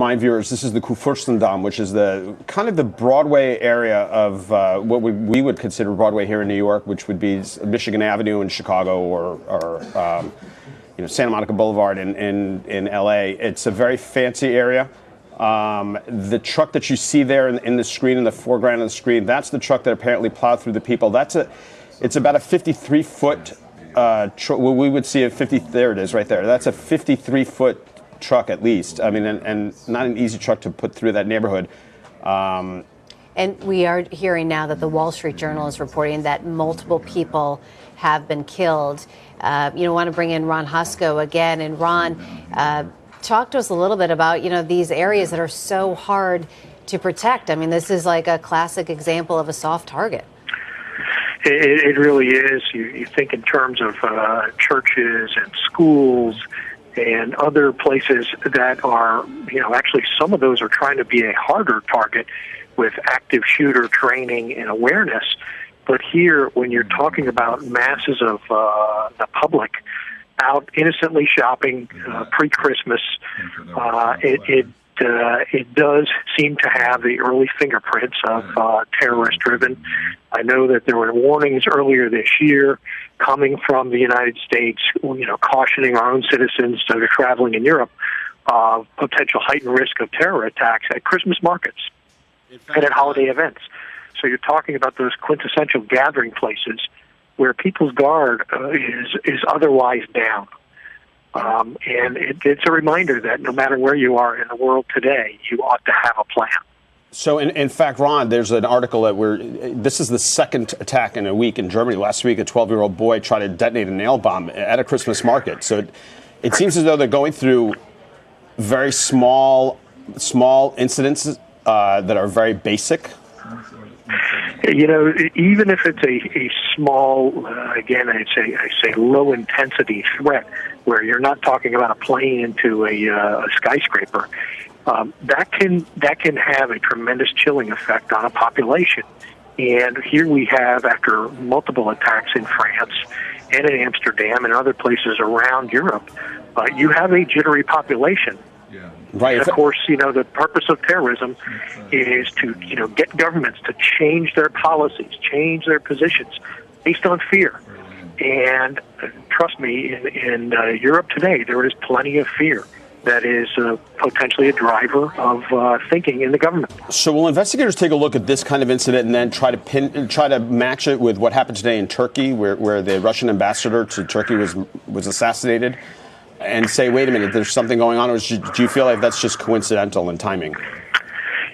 My viewers, this is the Kurfürstendamm, which is the kind of the Broadway area of what we would consider Broadway here in New York, which would be Michigan Avenue in Chicago or Santa Monica Boulevard in LA. It's a very fancy area. The truck that you see there in the screen, in the foreground of the screen, that's the truck that apparently plowed through the people. It's about a 53-foot truck. Well, we would see a 50. There it is, right there. That's a 53-foot truck at least. I mean, and not an easy truck to put through that neighborhood. And we are hearing now that the Wall Street Journal is reporting that multiple people have been killed. Want to bring in Ron Husko again. And Ron, talk to us a little bit about, these areas that are so hard to protect. I mean, this is like a classic example of a soft target. It really is. You think in terms of churches and schools and other places that are, actually some of those are trying to be a harder target with active shooter training and awareness. But here, when you're talking about masses of the public out innocently shopping pre-Christmas, it does seem to have the early fingerprints of terrorist-driven. I know that there were warnings earlier this year coming from the United States, cautioning our own citizens that are traveling in Europe of potential heightened risk of terror attacks at Christmas markets and at holiday events. So you're talking about those quintessential gathering places where people's guard is otherwise down. And it's a reminder that no matter where you are in the world today, you ought to have a plan. So, in fact, Ron, there's an article that this is the second attack in a week in Germany. Last week, a 12-year-old boy tried to detonate a nail bomb at a Christmas market. So it seems as though they're going through very small incidents that are very basic. Even if it's a small, again, I say low-intensity threat, where you're not talking about a plane into a skyscraper, that can have a tremendous chilling effect on a population. And here we have, after multiple attacks in France and in Amsterdam and other places around Europe, you have a jittery population. Right. And of course, the purpose of terrorism is to, get governments to change their policies, change their positions based on fear. And trust me, in Europe today, there is plenty of fear that is potentially a driver of thinking in the government. So will investigators take a look at this kind of incident and then try to match it with what happened today in Turkey, where the Russian ambassador to Turkey was assassinated, and say, wait a minute, there's something going on, or do you feel like that's just coincidental in timing?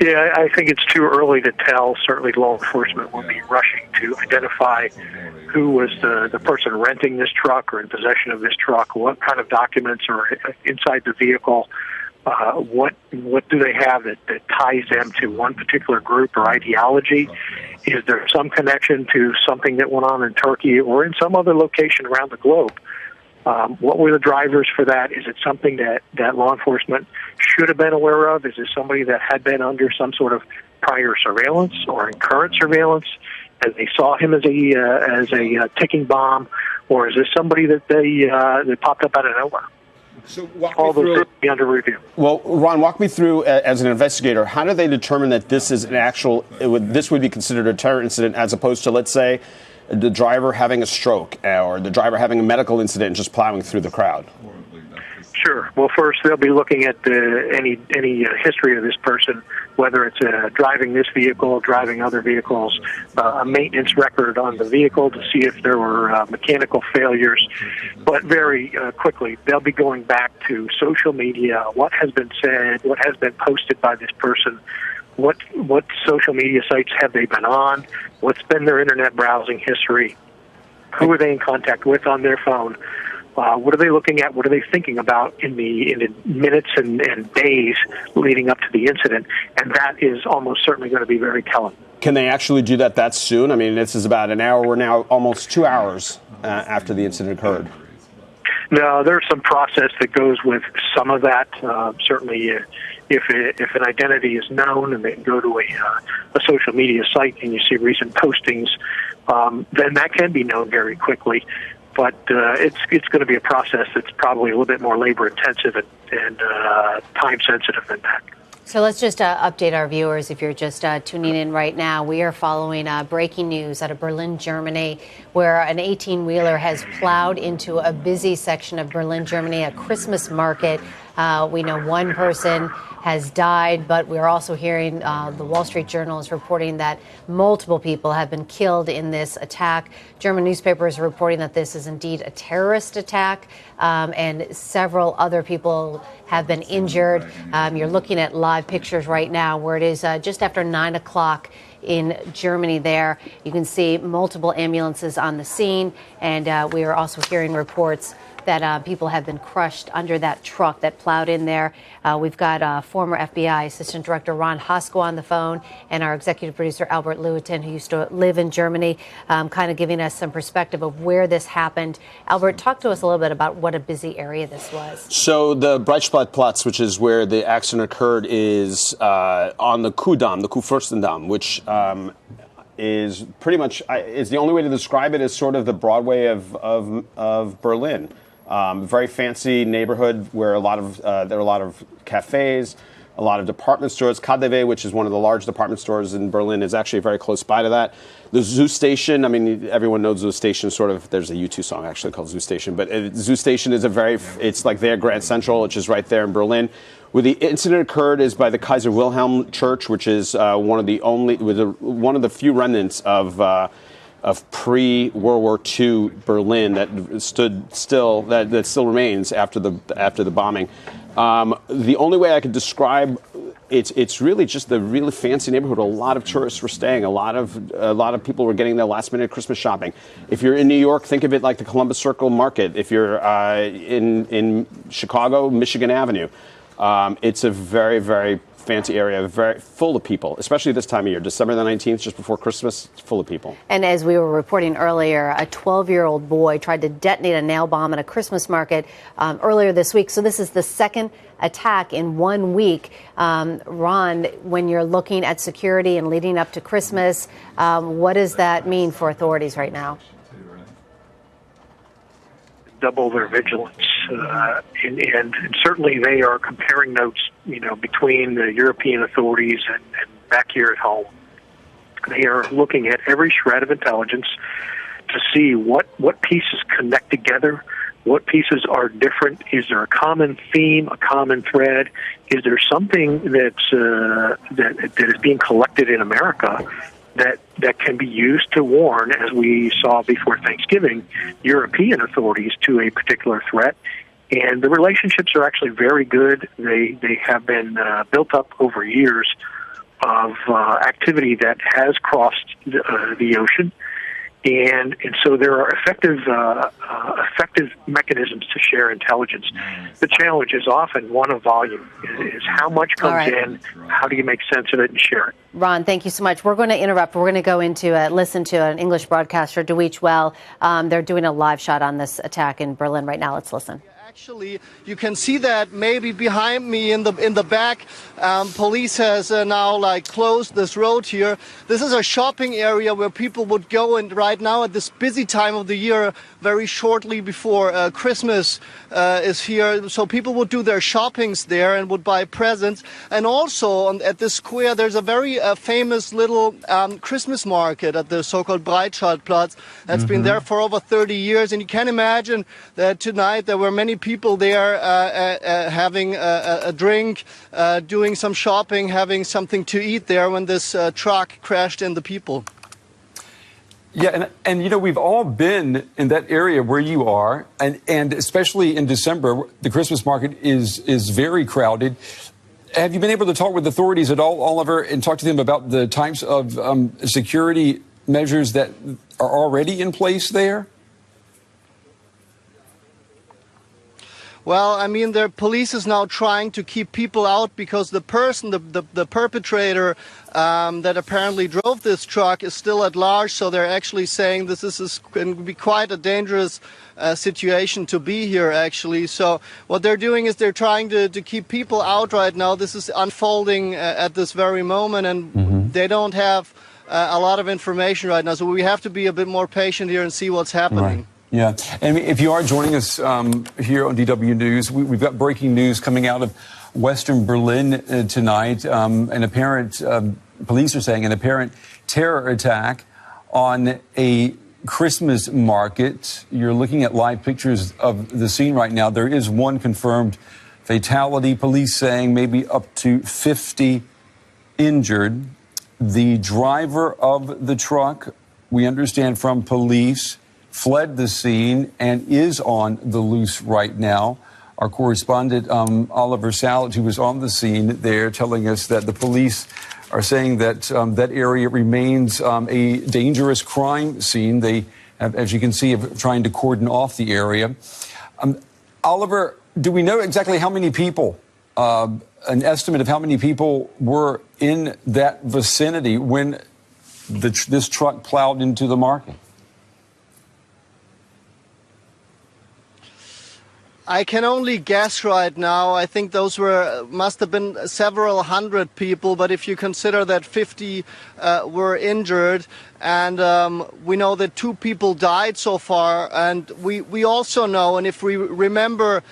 Yeah, I think it's too early to tell. Certainly law enforcement will be rushing to identify who was the person renting this truck or in possession of this truck, what kind of documents are inside the vehicle, what do they have that ties them to one particular group or ideology? Is there some connection to something that went on in Turkey or in some other location around the globe? What were the drivers for that? Is it something that law enforcement should have been aware of? Is it somebody that had been under some sort of prior surveillance or in current surveillance, and they saw him as a ticking bomb, or is this somebody that they popped up out of nowhere? So all those would be under review. Well, Ron, walk me through, as an investigator, how do they determine that this is this would be considered a terror incident as opposed to, let's say, the driver having a stroke or the driver having a medical incident and just plowing through the crowd? Sure. Well, first they'll be looking at any history of this person, whether it's driving this vehicle, driving other vehicles, a maintenance record on the vehicle to see if there were mechanical failures. But very quickly, they'll be going back to social media, what has been said, what has been posted by this person, what social media sites have they been on, what's been their internet browsing history, who are they in contact with on their phone. What are they looking at? What are they thinking about in the minutes and days leading up to the incident? And that is almost certainly going to be very telling. Can they actually do that soon? I mean, this is about an hour. We're now almost 2 hours after the incident occurred. No, there's some process that goes with some of that. Certainly, if an identity is known and they can go to a social media site and you see recent postings, then that can be known very quickly. But it's going to be a process that's probably a little bit more labor intensive and time sensitive than that. So let's just update our viewers. If you're just tuning in right now, we are following breaking news out of Berlin, Germany, where an 18-wheeler has plowed into a busy section of Berlin, Germany, a Christmas market. We know one person has died, but we're also hearing the Wall Street Journal is reporting that multiple people have been killed in this attack. German newspapers are reporting that this is indeed a terrorist attack, and several other people have been injured. You're looking at live pictures right now where it is just after 9 o'clock in Germany there. You can see multiple ambulances on the scene, and we are also hearing reports that people have been crushed under that truck that plowed in there. We've got former FBI Assistant Director Ron Hosko on the phone and our executive producer Albert Lewitton, who used to live in Germany, kind of giving us some perspective of where this happened. Albert, talk to us a little bit about what a busy area this was. So the Breitscheidplatz, which is where the accident occurred, is on the Kuhdamm, the Kurfürstendamm, which is pretty much, is the only way to describe it, is sort of the Broadway of Berlin. Very fancy neighborhood where there are a lot of cafes, a lot of department stores. KaDeWe, which is one of the large department stores in Berlin, is actually very close by to that. The Zoo Station, I mean, everyone knows Zoo Station, sort of. There's a U2 song actually called Zoo Station, but Zoo Station is it's like their Grand Central, which is right there in Berlin. Where the incident occurred is by the Kaiser Wilhelm Church, which is one of the few remnants of pre-World War II Berlin that stood still, that still remains after the bombing. The only way I could describe it's really just the really fancy neighborhood. A lot of tourists were staying. A lot of people were getting their last minute Christmas shopping. If you're in New York, think of it like the Columbus Circle Market. If you're in Chicago, Michigan Avenue, it's a very, very fancy area, very full of people, especially this time of year. December the 19th, just before Christmas, it's full of people. And as we were reporting earlier, a 12-year-old boy tried to detonate a nail bomb at a Christmas market earlier this week. So this is the second attack in 1 week. Ron, when you're looking at security and leading up to Christmas, what does that mean for authorities right now? Double their vigilance, and certainly they are comparing notes, between the European authorities and back here at home. They are looking at every shred of intelligence to see what pieces connect together, what pieces are different. Is there a common theme, a common thread? Is there something that is being collected in America that can be used to warn, as we saw before Thanksgiving, European authorities to a particular threat? And the relationships are actually very good. They have been built up over years of activity that has crossed the ocean. And so there are effective mechanisms to share intelligence. The challenge is often one of volume. Is how much comes in, how do you make sense of it and share it? Ron, thank you so much. We're going to interrupt. We're going to go into listen to an English broadcaster, Deutsche Welle. They're doing a live shot on this attack in Berlin right now. Let's listen. Actually, you can see that maybe behind me in the back. Police has now closed this road here. This is a shopping area where people would go, and right now at this busy time of the year, very shortly before Christmas is here, so people would do their shoppings there and would buy presents. And also at this square, there's a very famous little Christmas market at the so-called Breitscheidplatz that's been there for over 30 years. And you can imagine that tonight there were many people there having a drink, doing some shopping, having something to eat there when this truck crashed into people. Yeah, and we've all been in that area where you are, and especially in December, the Christmas market is very crowded. Have you been able to talk with authorities at all, Oliver, and talk to them about the types of security measures that are already in place there? Well, I mean, the police is now trying to keep people out because the person, the perpetrator that apparently drove this truck is still at large. So they're actually saying this is going to be quite a dangerous situation to be here, actually. So what they're doing is they're trying to keep people out right now. This is unfolding at this very moment, and they don't have a lot of information right now. So we have to be a bit more patient here and see what's happening. Right. Yeah, and if you are joining us here on DW News, we've got breaking news coming out of Western Berlin tonight. An apparent, police are saying, an apparent terror attack on a Christmas market. You're looking at live pictures of the scene right now. There is one confirmed fatality. Police saying maybe up to 50 injured. The driver of the truck, we understand from police, fled the scene and is on the loose right now. Our correspondent, Oliver Sallet, who was on the scene there, telling us that the police are saying that that area remains a dangerous crime scene. They have, as you can see, have trying to cordon off the area. Oliver, do we know exactly how many people, an estimate of how many people were in that vicinity when this truck plowed into the market? I can only guess right now. I think those must have been several hundred people, but if you consider that 50 were injured, and we know that 2 people died so far, and we also know, and if we remember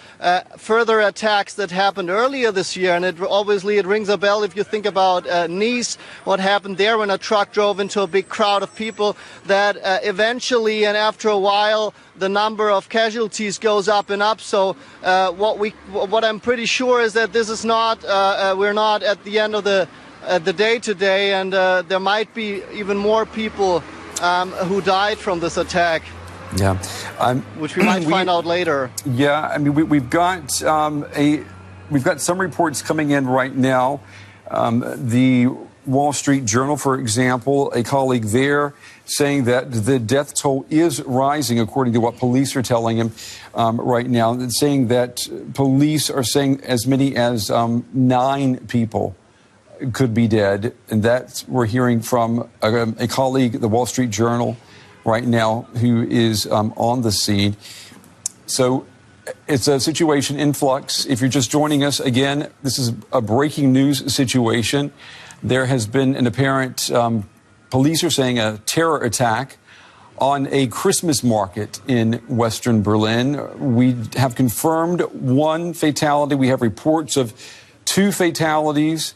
further attacks that happened earlier this year, and obviously it rings a bell if you think about Nice, what happened there when a truck drove into a big crowd of people, that eventually and after a while the number of casualties goes up and up. So what I'm pretty sure is that this is not we're not at the end of the day today, and there might be even more people who died from this attack. Yeah, which we might find out later. Yeah, I mean we've got some reports coming in right now. The Wall Street Journal, for example, a colleague there saying that the death toll is rising, according to what police are telling him right now, saying that police are saying as many as 9 people could be dead. And that we're hearing from a colleague at the Wall Street Journal right now who is on the scene. So it's a situation in flux. If you're just joining us, again, this is a breaking news situation. There has been an apparent, police are saying, a terror attack on a Christmas market in Western Berlin. We have confirmed 1 fatality. We have reports of 2 fatalities.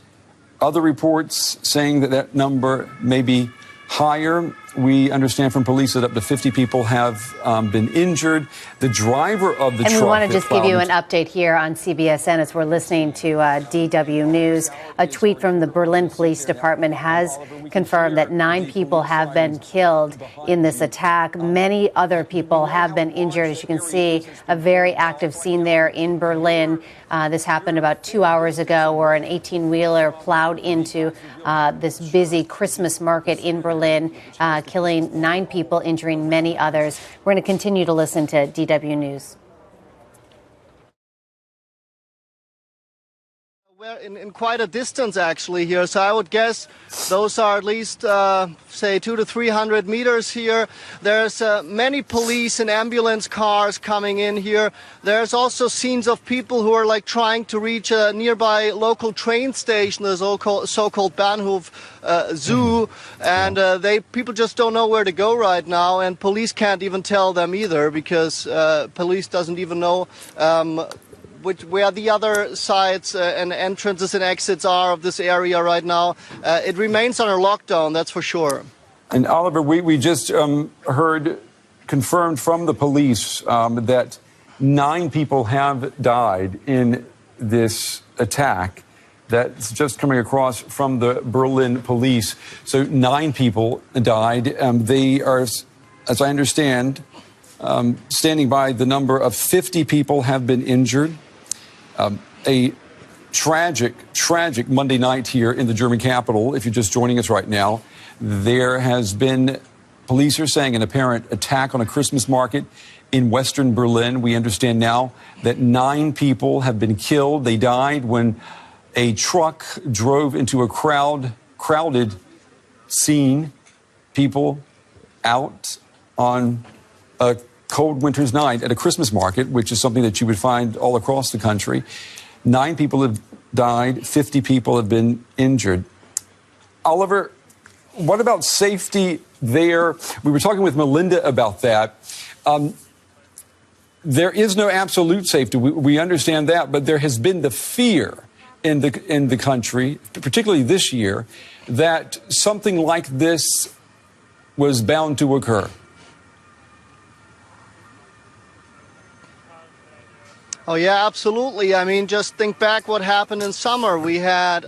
Other reports saying that that number may be higher. We understand from police that up to 50 people have been injured. The driver of the truck... And we want to just give you an update here on CBSN as we're listening to DW News. A tweet from the Berlin Police Department has confirmed that 9 people have been killed in this attack. Many other people have been injured. As you can see, a very active scene there in Berlin. This happened about 2 hours ago, where an 18-wheeler plowed into this busy Christmas market in Berlin, killing 9 people, injuring many others. We're going to continue to listen to DW News. We're in quite a distance actually here, so I would guess those are at least say 200 to 300 meters here. There's many police and ambulance cars coming in here. There's also scenes of people who are like trying to reach a nearby local train station, the so-called Bahnhof Zoo, and people just don't know where to go right now, and police can't even tell them either, because police doesn't even know where the other sides and entrances and exits are of this area right now. It remains under lockdown, that's for sure. And Oliver, we just heard confirmed from the police that 9 people have died in this attack. That's just coming across from the Berlin police. So 9 people died. They are, as I understand, standing by the number of 50 people have been injured. A tragic Monday night here in the German capital. If you're just joining us right now, there has been, police are saying, an apparent attack on a Christmas market in Western Berlin. We understand now that 9 people have been killed. They died when a truck drove into a crowded scene. People out on a cold winter's night at a Christmas market, which is something that you would find all across the country. 9 people have died, 50 people have been injured. Oliver, what about safety there? We were talking with Melinda about that. there is no absolute safety. We understand that, but there has been the fear in the country, particularly this year, that something like this was bound to occur. Oh, yeah, absolutely. I mean, just think back what happened in summer. We had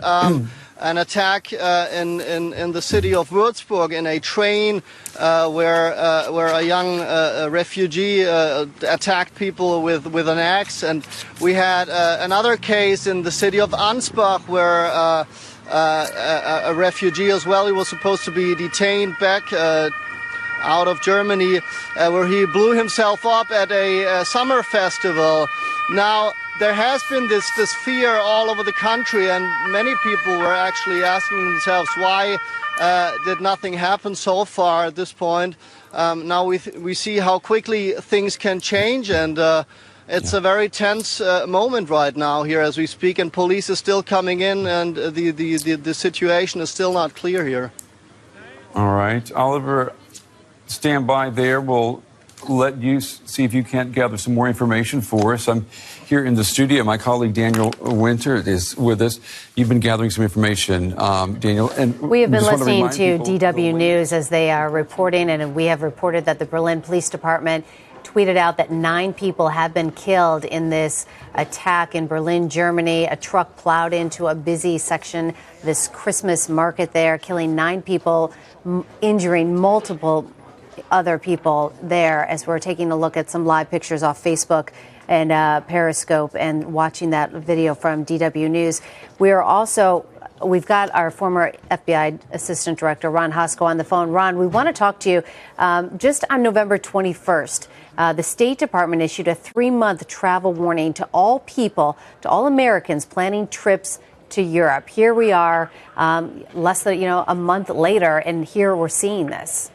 an attack in the city of Würzburg in a train where a young refugee attacked people with an axe. And we had another case in the city of Ansbach where a refugee as well, he was supposed to be detained back out of Germany, where he blew himself up at a summer festival. Now, there has been this fear all over the country, and many people were actually asking themselves, why did nothing happen so far at this point? Now we see how quickly things can change, and it's a very tense moment right now here as we speak, and police is still coming in, and the situation is still not clear here. All right. Oliver, stand by there. We'll let you see if you can't gather some more information for us. I'm here in the studio. My colleague Daniel Winter is with us. You've been gathering some information, Daniel. And we have been listening to DW News as they are reporting, and we have reported that the Berlin Police Department tweeted out that 9 people have been killed in this attack in Berlin, Germany. A truck plowed into a busy section, this Christmas market there, killing 9 people, injuring multiple other people there, as we're taking a look at some live pictures off Facebook and Periscope and watching that video from DW News. We've got our former FBI Assistant Director, Ron Hosko, on the phone. Ron, we want to talk to you. Just on November 21st, the State Department issued a 3-month travel warning to all people, to all Americans planning trips to Europe. Here we are, less than a month later, and here we're seeing this.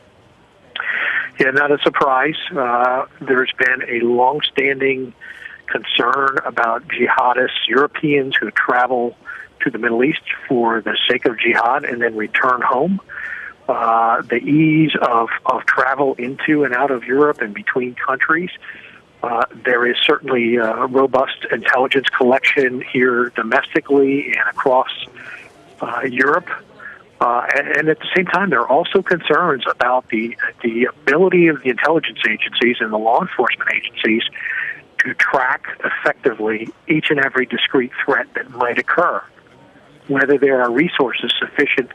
Yeah, not a surprise. There's been a long-standing concern about jihadists, Europeans who travel to the Middle East for the sake of jihad and then return home. The ease of travel into and out of Europe and between countries. There is certainly a robust intelligence collection here domestically and across Europe. And at the same time, there are also concerns about the ability of the intelligence agencies and the law enforcement agencies to track effectively each and every discrete threat that might occur. Whether there are resources sufficient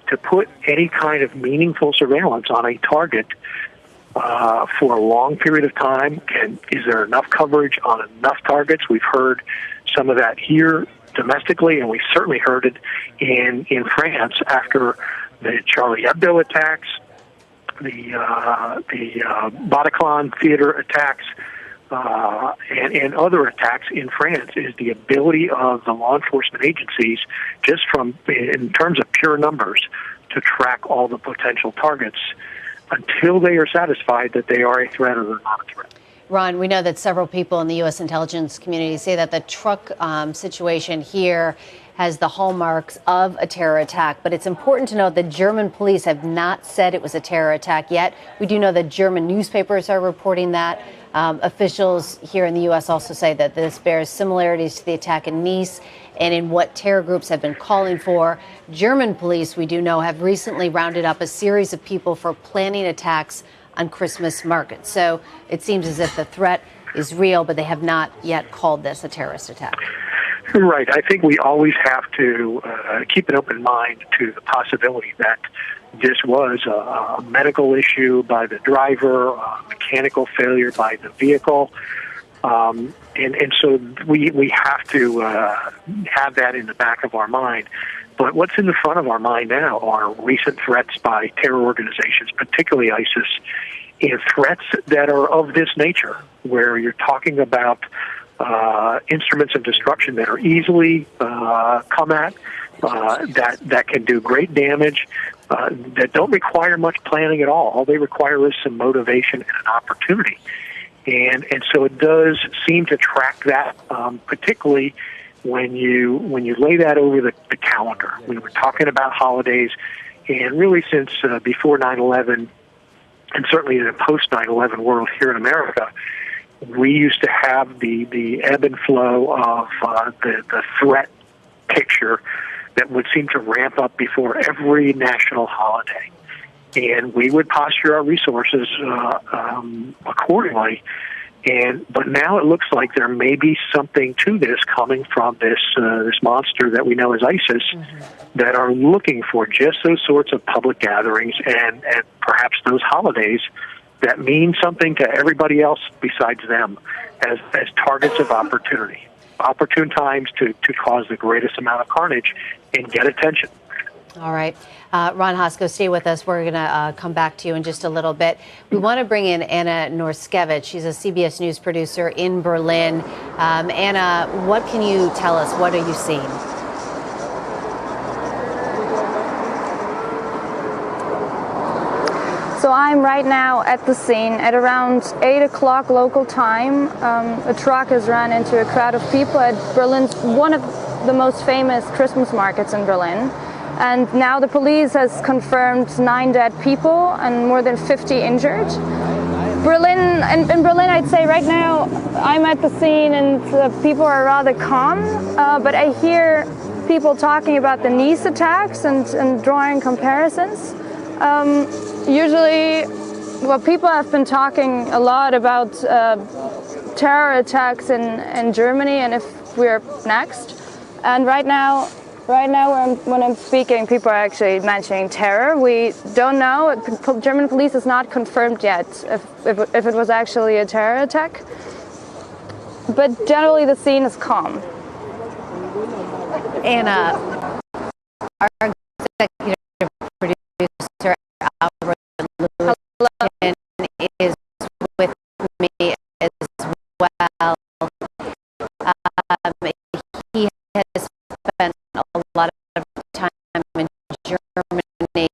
to put any kind of meaningful surveillance on a target for a long period of time. Is there enough coverage on enough targets? We've heard some of that here domestically, and we certainly heard it in France after the Charlie Hebdo attacks, the Bataclan theater attacks, and other attacks in France. Is the ability of the law enforcement agencies, just in terms of pure numbers, to track all the potential targets until they are satisfied that they are a threat or they're not a threat. Ron, we know that several people in the U.S. intelligence community say that the truck situation here has the hallmarks of a terror attack. But it's important to note that German police have not said it was a terror attack yet. We do know that German newspapers are reporting that. Officials here in the U.S. also say that this bears similarities to the attack in Nice and in what terror groups have been calling for. German police, we do know, have recently rounded up a series of people for planning attacks on Christmas markets. So it seems as if the threat is real, but they have not yet called this a terrorist attack. Right. I think we always have to keep an open mind to the possibility that this was a medical issue by the driver, a mechanical failure by the vehicle. And so we have to have that in the back of our mind. But what's in the front of our mind now are recent threats by terror organizations, particularly ISIS, and threats that are of this nature, where you're talking about instruments of destruction that are easily come at, that can do great damage, that don't require much planning at all. All they require is some motivation and an opportunity. And so it does seem to track that, particularly when you lay that over the calendar. We were talking about holidays, and really since before 9/11, and certainly in a post 9/11 world here in America, we used to have the ebb and flow of the threat picture that would seem to ramp up before every national holiday. And we would posture our resources accordingly. But now it looks like there may be something to this coming from this monster that we know as ISIS, that are looking for just those sorts of public gatherings and perhaps those holidays that mean something to everybody else besides them as targets of opportunity. Opportune times to cause the greatest amount of carnage and get attention. All right. Ron Hosko, stay with us. We're going to come back to you in just a little bit. We want to bring in Anna Norskevich. She's a CBS News producer in Berlin. Anna, what can you tell us? What are you seeing? So I'm right now at the scene at around 8 o'clock local time. A truck has run into a crowd of people at Berlin's one of the most famous Christmas markets in Berlin. And now the police has confirmed 9 dead people and more than 50 injured. In Berlin, I'd say right now I'm at the scene and people are rather calm, but I hear people talking about the Nice attacks and drawing comparisons. Usually, well, people have been talking a lot about terror attacks in Germany and if we're next. And right now when I'm speaking, people are actually mentioning terror. We don't know. German police has not confirmed yet if it was actually a terror attack. But generally, the scene is calm. Anna, our executive producer, Albert Lewis, is with me as well. He has spent a lot of time in Germany,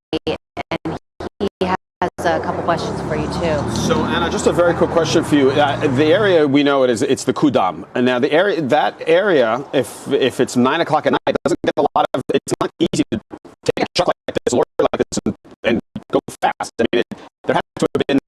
and he has a couple questions for you too. So, Anna, just a very quick question for you. The area we know it's the Kudamm, and now that area, if it's 9 o'clock at night, doesn't get a lot of. It's not easy to take a truck like this, or like this, and go fast. I mean, there has to have been